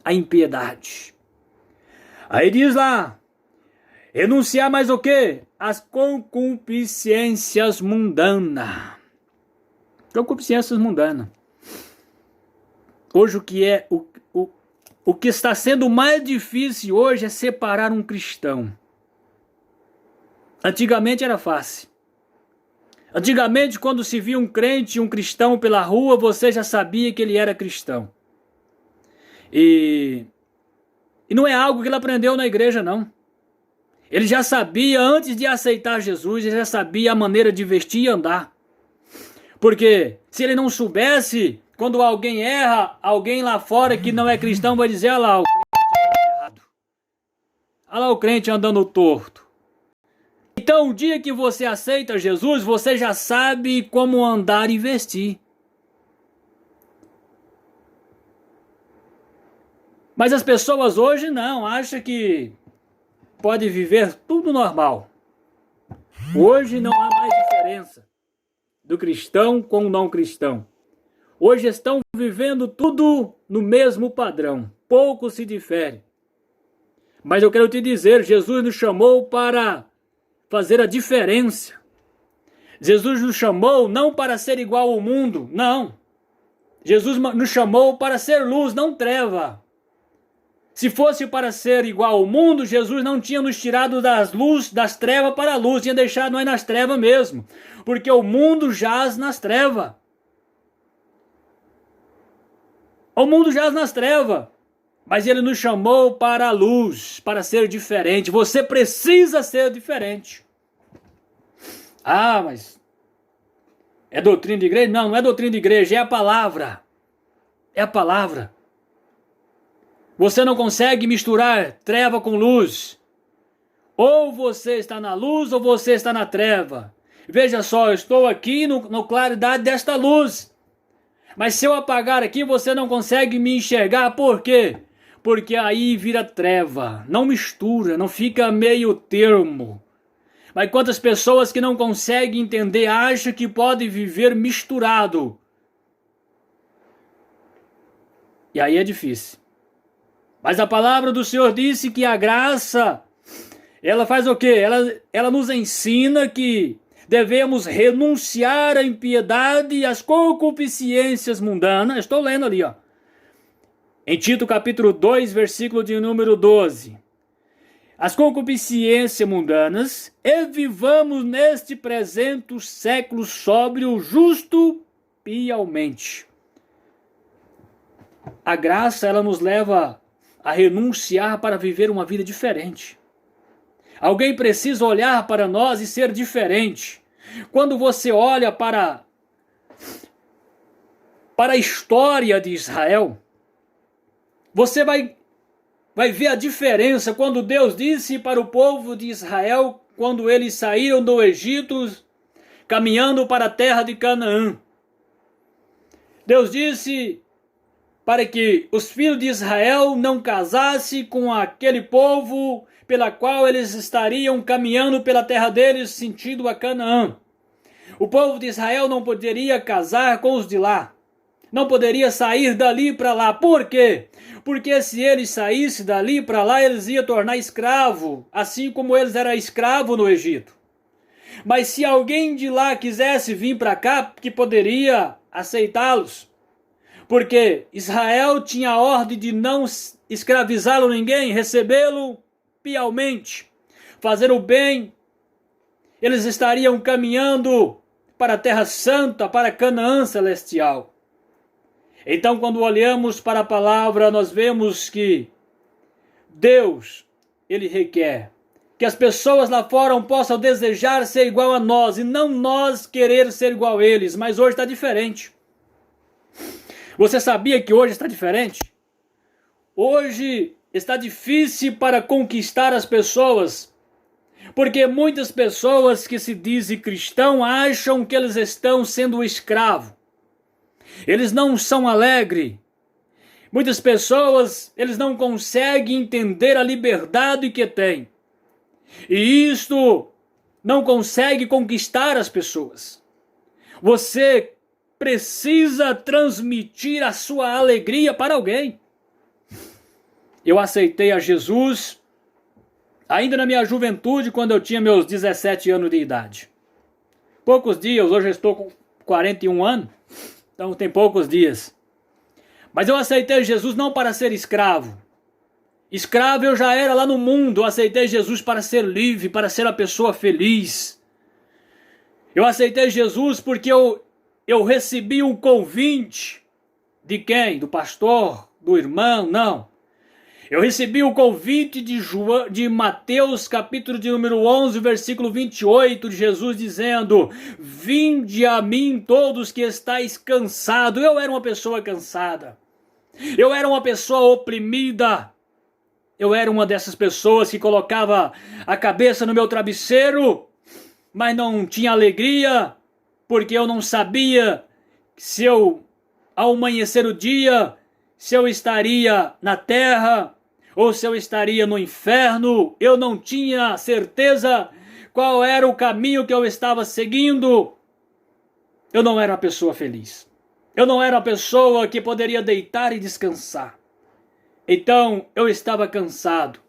à impiedade. Aí diz lá, renunciar mais o quê? As concupiscências mundanas. Concupiscências mundanas. Hoje o que está sendo mais difícil hoje é separar um cristão. Antigamente era fácil. Antigamente, quando se via um crente, um cristão pela rua, você já sabia que ele era cristão. E não é algo que ele aprendeu na igreja, não. Ele já sabia, antes de aceitar Jesus, ele já sabia a maneira de vestir e andar. Porque se ele não soubesse, quando alguém erra, alguém lá fora que não é cristão vai dizer: olha lá, o crente andando errado. Olha lá o crente andando torto. Então, o dia que você aceita Jesus, você já sabe como andar e vestir. Mas as pessoas hoje não, acham que pode viver tudo normal. Hoje não há mais diferença do cristão com o não cristão. Hoje estão vivendo tudo no mesmo padrão. Pouco se difere. Mas eu quero te dizer, Jesus nos chamou para fazer a diferença. Jesus nos chamou não para ser igual ao mundo, não. Jesus nos chamou para ser luz, não treva. Se fosse para ser igual ao mundo, Jesus não tinha nos tirado das trevas para a luz, tinha deixado nós nas trevas mesmo, porque o mundo jaz nas trevas. O mundo jaz nas trevas, mas ele nos chamou para a luz, para ser diferente. Você precisa ser diferente. Ah, mas é doutrina de igreja? Não, não é doutrina de igreja, é a palavra. É a palavra. Você não consegue misturar treva com luz. Ou você está na luz ou você está na treva. Veja só, eu estou aqui no claridade desta luz. Mas se eu apagar aqui, você não consegue me enxergar. Por quê? Porque aí vira treva. Não mistura, não fica meio termo. Mas quantas pessoas que não conseguem entender, acham que podem viver misturado. E aí é difícil. Mas a palavra do Senhor disse que a graça, ela faz o quê? Ela nos ensina que devemos renunciar à impiedade e às concupiscências mundanas. Estou lendo ali, ó. Em Tito capítulo 2, versículo de número 12. As concupiscências mundanas, e vivamos neste presente século sóbrio, justo, piamente. A graça, ela nos leva a renunciar para viver uma vida diferente. Alguém precisa olhar para nós e ser diferente. Quando você olha para a história de Israel, você vai ver a diferença quando Deus disse para o povo de Israel, quando eles saíram do Egito, caminhando para a terra de Canaã. Deus disse para que os filhos de Israel não casassem com aquele povo pela qual eles estariam caminhando pela terra deles, sentido a Canaã. O povo de Israel não poderia casar com os de lá. Não poderia sair dali para lá. Por quê? Porque se eles saíssem dali para lá, eles iam tornar escravo, assim como eles eram escravos no Egito. Mas se alguém de lá quisesse vir para cá, que poderia aceitá-los. Porque Israel tinha a ordem de não escravizá-lo ninguém, recebê-lo piamente. fazer o bem, eles estariam caminhando para a Terra Santa, para Canaã Celestial. Então, quando olhamos para a palavra, nós vemos que Deus, Ele requer que as pessoas lá fora possam desejar ser igual a nós, e não nós querer ser igual a eles, mas hoje está diferente. Você sabia que hoje está diferente? Hoje está difícil para conquistar as pessoas, porque muitas pessoas que se dizem cristãos acham que eles estão sendo escravos. Eles não são alegres. Muitas pessoas, eles não conseguem entender a liberdade que têm. E isto não consegue conquistar as pessoas. Você precisa transmitir a sua alegria para alguém. Eu aceitei a Jesus ainda na minha juventude, quando eu tinha meus 17 anos de idade. Poucos dias, hoje eu estou com 41 anos, então tem poucos dias. Mas eu aceitei Jesus não para ser escravo. Escravo eu já era lá no mundo, eu aceitei Jesus para ser livre, para ser uma pessoa feliz. Eu aceitei Jesus porque eu recebi um convite. De quem? Do pastor? Do irmão? Não. Eu recebi o convite de Mateus, capítulo de número 11, versículo 28, de Jesus dizendo: vinde a mim todos que estáis cansados. Eu era uma pessoa cansada. Eu era uma pessoa oprimida. Eu era uma dessas pessoas que colocava a cabeça no meu travesseiro, mas não tinha alegria, porque eu não sabia se eu, ao amanhecer o dia, se eu estaria na terra ou se eu estaria no inferno. Eu não tinha certeza qual era o caminho que eu estava seguindo. Eu não era uma pessoa feliz. Eu não era uma pessoa que poderia deitar e descansar. Então eu estava cansado.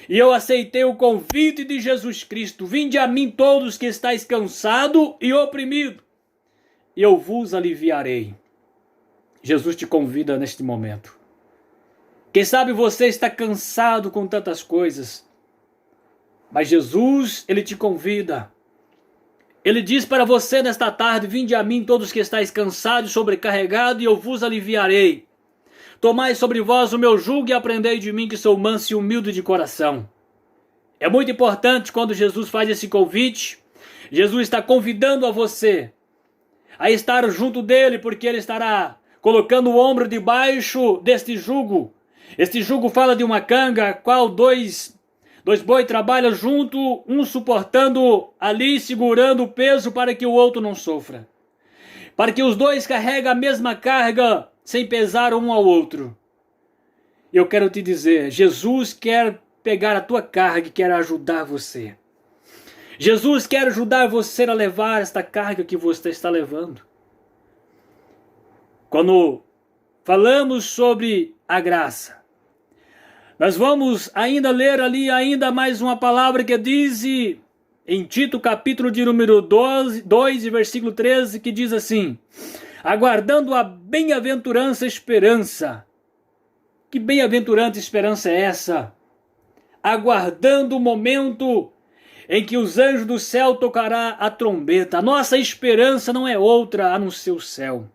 E eu aceitei o convite de Jesus Cristo: vinde a mim todos que estáis cansados e oprimidos, e eu vos aliviarei. Jesus te convida neste momento. Quem sabe você está cansado com tantas coisas, mas Jesus, Ele te convida. Ele diz para você nesta tarde: vinde a mim todos que estáis cansados e sobrecarregados, e eu vos aliviarei. Tomai sobre vós o meu jugo e aprendei de mim, que sou manso e humilde de coração. É muito importante quando Jesus faz esse convite. Jesus está convidando a você a estar junto dele, porque ele estará colocando o ombro debaixo deste jugo. Este jugo fala de uma canga, a qual dois bois trabalham junto, um suportando ali, segurando o peso para que o outro não sofra. Para que os dois carreguem a mesma carga, sem pesar um ao outro. Eu quero te dizer, Jesus quer pegar a tua carga e quer ajudar você. Jesus quer ajudar você a levar esta carga que você está levando. Quando falamos sobre a graça, nós vamos ainda ler ali ainda mais uma palavra que diz em Tito, capítulo de número 2, versículo 13, que diz assim: aguardando a bem-aventurança esperança. Que bem-aventurante esperança é essa? Aguardando o momento em que os anjos do céu tocará a trombeta. A nossa esperança não é outra a não ser o céu.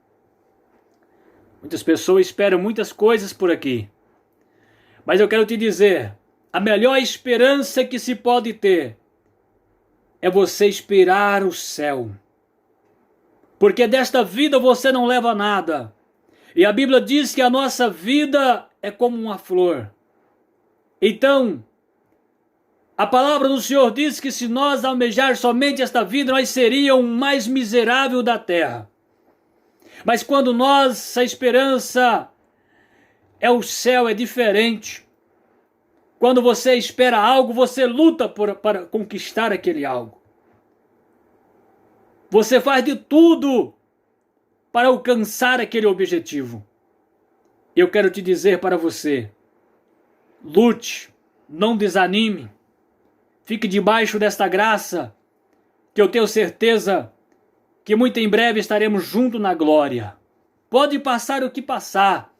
Muitas pessoas esperam muitas coisas por aqui. Mas eu quero te dizer, a melhor esperança que se pode ter é você esperar o céu. Porque desta vida você não leva nada. E a Bíblia diz que a nossa vida é como uma flor. Então, a palavra do Senhor diz que se nós almejar somente esta vida, nós seríamos o mais miserável da terra. Mas quando nossa esperança é o céu, é diferente. Quando você espera algo, você luta para conquistar aquele algo. Você faz de tudo para alcançar aquele objetivo. Eu quero te dizer para você: lute, não desanime, fique debaixo desta graça, que eu tenho certeza que muito em breve estaremos juntos na glória. Pode passar o que passar,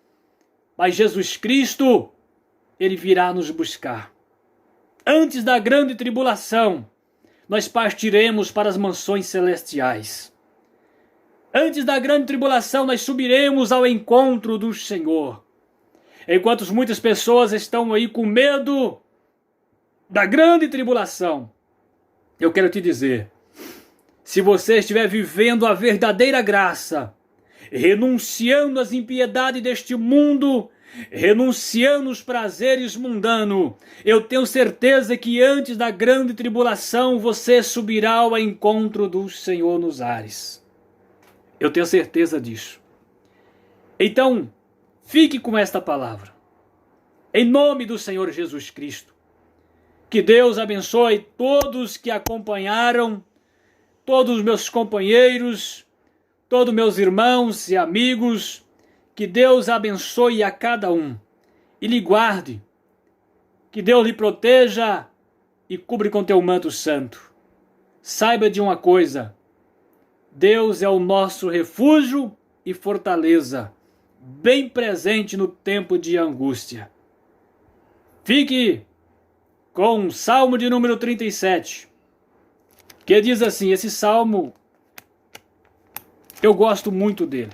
mas Jesus Cristo, Ele virá nos buscar. Antes da grande tribulação, nós partiremos para as mansões celestiais. Antes da grande tribulação, nós subiremos ao encontro do Senhor. Enquanto muitas pessoas estão aí com medo da grande tribulação, eu quero te dizer, se você estiver vivendo a verdadeira graça, renunciando às impiedades deste mundo, renunciando os prazeres mundanos, eu tenho certeza que antes da grande tribulação você subirá ao encontro do Senhor nos ares. Eu tenho certeza disso. Então, fique com esta palavra. Em nome do Senhor Jesus Cristo. Que Deus abençoe todos que acompanharam, todos os meus companheiros, todos meus irmãos e amigos. Que Deus abençoe a cada um e lhe guarde. Que Deus lhe proteja e cubra com teu manto santo. Saiba de uma coisa: Deus é o nosso refúgio e fortaleza, bem presente no tempo de angústia. Fique com o Salmo de número 37, que diz assim, esse salmo, eu gosto muito dele.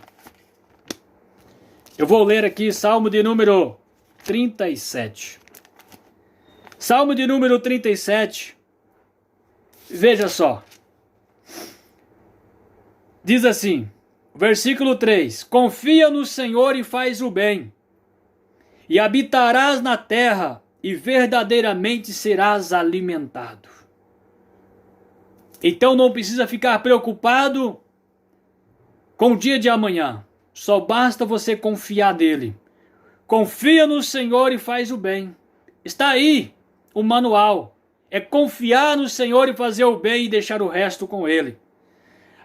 Eu vou ler aqui Salmo de número 37. Salmo de número 37, veja só. Diz assim, versículo 3, confia no Senhor e faz o bem, e habitarás na terra, e verdadeiramente serás alimentado. Então não precisa ficar preocupado com o dia de amanhã. Só basta você confiar nele. Confia no Senhor e faz o bem. Está aí o manual. É confiar no Senhor e fazer o bem e deixar o resto com ele.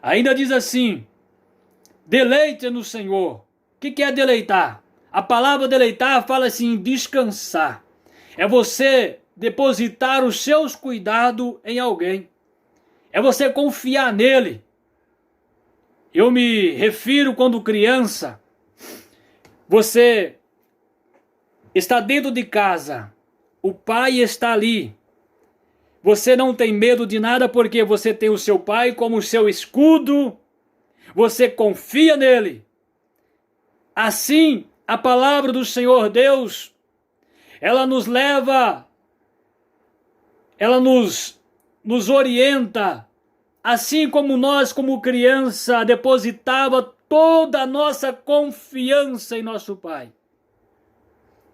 Ainda diz assim, deleite no Senhor. O que é deleitar? A palavra deleitar fala assim, descansar. É você depositar os seus cuidados em alguém. É você confiar nele. Eu me refiro quando criança, você está dentro de casa, o pai está ali. Você não tem medo de nada porque você tem o seu pai como seu escudo. Você confia nele. Assim, a palavra do Senhor Deus, ela nos leva, ela nos orienta, assim como nós, como criança, depositava toda a nossa confiança em nosso Pai.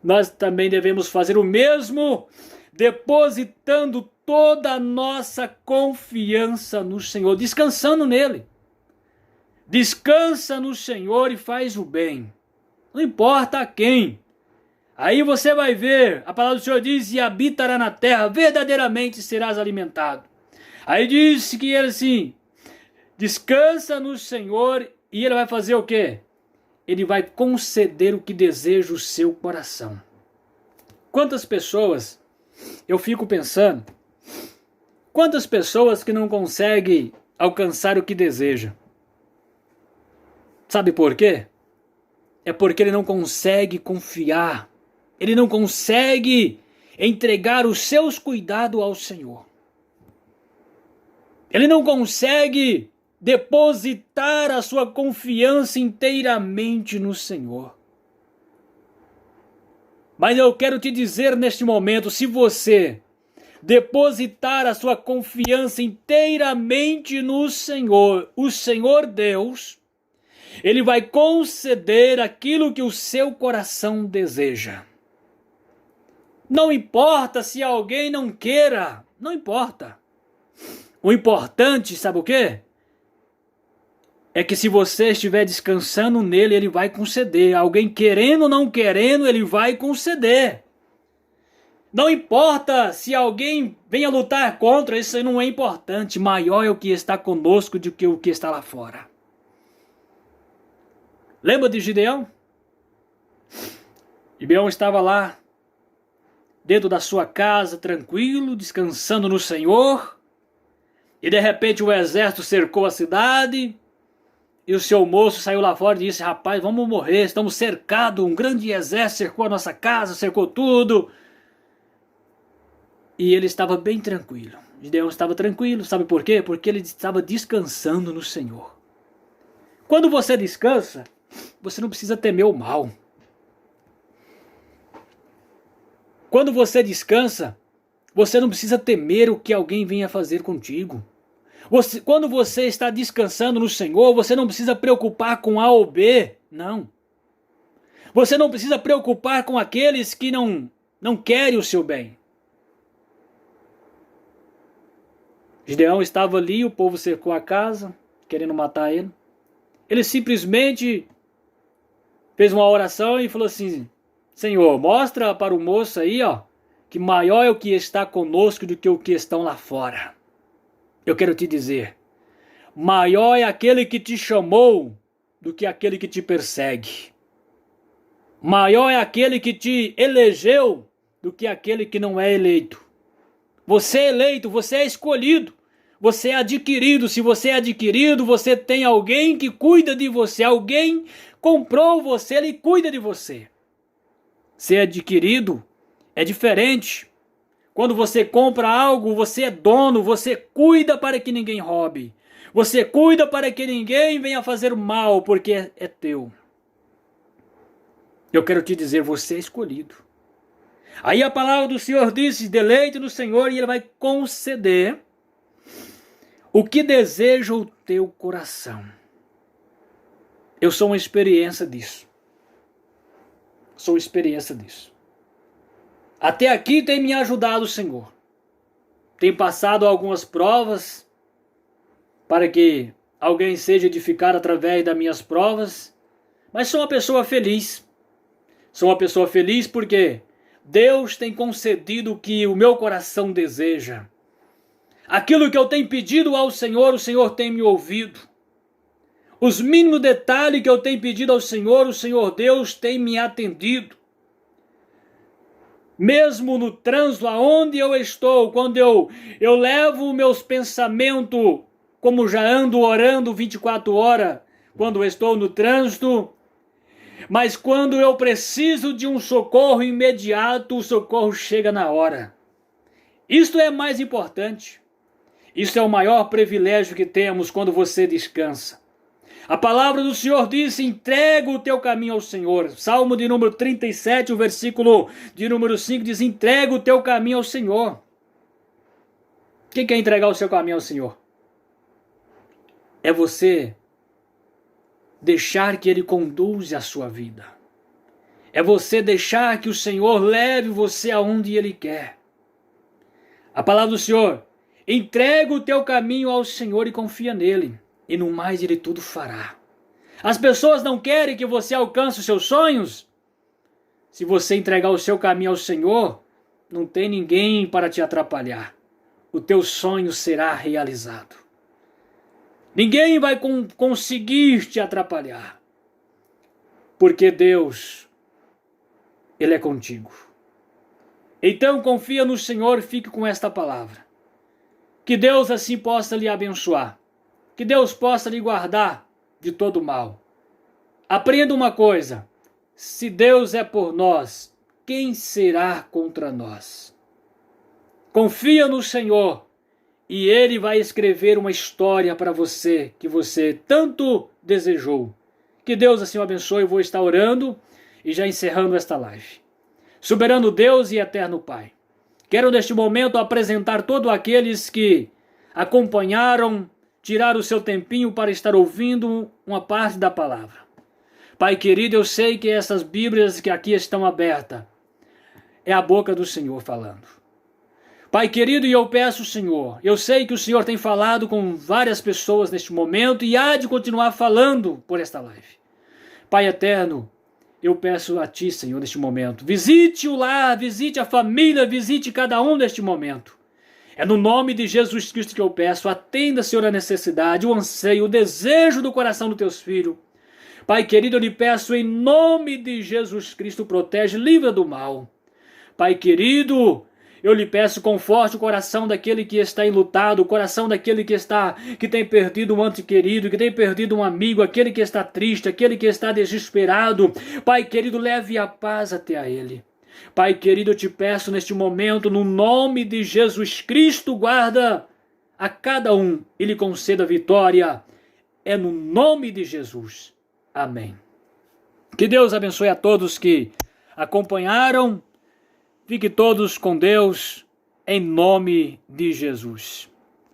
Nós também devemos fazer o mesmo, depositando toda a nossa confiança no Senhor, descansando nele. Descansa no Senhor e faz o bem. Não importa a quem. Aí você vai ver, a palavra do Senhor diz, e habitará na terra, verdadeiramente serás alimentado. Aí diz que ele assim, descansa no Senhor e ele vai fazer o quê? Ele vai conceder o que deseja o seu coração. Quantas pessoas, eu fico pensando, quantas pessoas que não conseguem alcançar o que deseja? Sabe por quê? É porque ele não consegue confiar, ele não consegue entregar os seus cuidados ao Senhor. Ele não consegue depositar a sua confiança inteiramente no Senhor. Mas eu quero te dizer neste momento, se você depositar a sua confiança inteiramente no Senhor, o Senhor Deus, Ele vai conceder aquilo que o seu coração deseja. Não importa se alguém não queira, não importa. O importante, sabe o quê? É que se você estiver descansando nele, ele vai conceder. Alguém querendo ou não querendo, ele vai conceder. Não importa se alguém venha lutar contra, isso aí não é importante. Maior é o que está conosco do que o que está lá fora. Lembra de Gideão? Gideão estava lá, dentro da sua casa, tranquilo, descansando no Senhor. E de repente o exército cercou a cidade. E o seu moço saiu lá fora e disse, rapaz, vamos morrer, estamos cercados. Um grande exército cercou a nossa casa, cercou tudo. E ele estava bem tranquilo. Gideão estava tranquilo, sabe por quê? Porque ele estava descansando no Senhor. Quando você descansa, você não precisa temer o mal. Quando você descansa, você não precisa temer o que alguém venha fazer contigo. Quando você está descansando no Senhor, você não precisa preocupar com A ou B, não. Você não precisa preocupar com aqueles que não querem o seu bem. Gideão estava ali, o povo cercou a casa, querendo matar ele. Ele simplesmente fez uma oração e falou assim: Senhor, mostra para o moço aí, que maior é o que está conosco do que o que estão lá fora. Eu quero te dizer, maior é aquele que te chamou do que aquele que te persegue. Maior é aquele que te elegeu do que aquele que não é eleito. Você é eleito, você é escolhido, você é adquirido. Se você é adquirido, você tem alguém que cuida de você. Alguém comprou você, ele cuida de você. Ser adquirido é diferente. Quando você compra algo, você é dono, você cuida para que ninguém roube. Você cuida para que ninguém venha fazer mal, porque é teu. Eu quero te dizer, você é escolhido. Aí a palavra do Senhor diz: deleite no Senhor e Ele vai conceder o que deseja o teu coração. Eu sou uma experiência disso. Sou experiência disso. Até aqui tem me ajudado o Senhor. Tem passado algumas provas para que alguém seja edificado através das minhas provas. Mas sou uma pessoa feliz. Sou uma pessoa feliz porque Deus tem concedido o que o meu coração deseja. Aquilo que eu tenho pedido ao Senhor, o Senhor tem me ouvido. Os mínimos detalhes que eu tenho pedido ao Senhor, o Senhor Deus tem me atendido. Mesmo no trânsito aonde eu estou, quando eu levo meus pensamentos, como já ando orando 24 horas, quando eu estou no trânsito, mas quando eu preciso de um socorro imediato, o socorro chega na hora. Isto é mais importante. Isso é o maior privilégio que temos quando você descansa. A palavra do Senhor diz: entrega o teu caminho ao Senhor. Salmo de número 37, o versículo de número 5 diz: entrega o teu caminho ao Senhor. Quem quer entregar o seu caminho ao Senhor? É você deixar que Ele conduza a sua vida. É você deixar que o Senhor leve você aonde Ele quer. A palavra do Senhor: entrega o teu caminho ao Senhor e confia nele. E no mais Ele tudo fará. As pessoas não querem que você alcance os seus sonhos? Se você entregar o seu caminho ao Senhor, não tem ninguém para te atrapalhar. O teu sonho será realizado. Ninguém vai conseguir te atrapalhar. Porque Deus, Ele é contigo. Então confia no Senhor e fique com esta palavra. Que Deus assim possa lhe abençoar. Que Deus possa lhe guardar de todo mal. Aprenda uma coisa: se Deus é por nós, quem será contra nós? Confia no Senhor e Ele vai escrever uma história para você que você tanto desejou. Que Deus assim o abençoe. Eu vou estar orando e já encerrando esta live. Soberano Deus e eterno Pai, quero neste momento apresentar todos aqueles que acompanharam, tiraram o seu tempinho para estar ouvindo uma parte da palavra. Pai querido, eu sei que essas Bíblias que aqui estão abertas é a boca do Senhor falando. Pai querido, e eu peço, Senhor, eu sei que o Senhor tem falado com várias pessoas neste momento e há de continuar falando por esta live. Pai eterno, eu peço a Ti, Senhor, neste momento, visite o lar, visite a família, visite cada um neste momento. É no nome de Jesus Cristo que eu peço, atenda, Senhor, a necessidade, o anseio, o desejo do coração dos teus filhos. Pai querido, eu lhe peço em nome de Jesus Cristo, protege, livra do mal. Pai querido, eu lhe peço, conforte o coração daquele que está enlutado, o coração daquele que tem perdido um ente querido, que tem perdido um amigo, aquele que está triste, aquele que está desesperado. Pai querido, leve a paz até a ele. Pai querido, eu te peço neste momento, no nome de Jesus Cristo, guarda a cada um e lhe conceda vitória. É no nome de Jesus. Amém. Que Deus abençoe a todos que acompanharam. Fique todos com Deus, em nome de Jesus.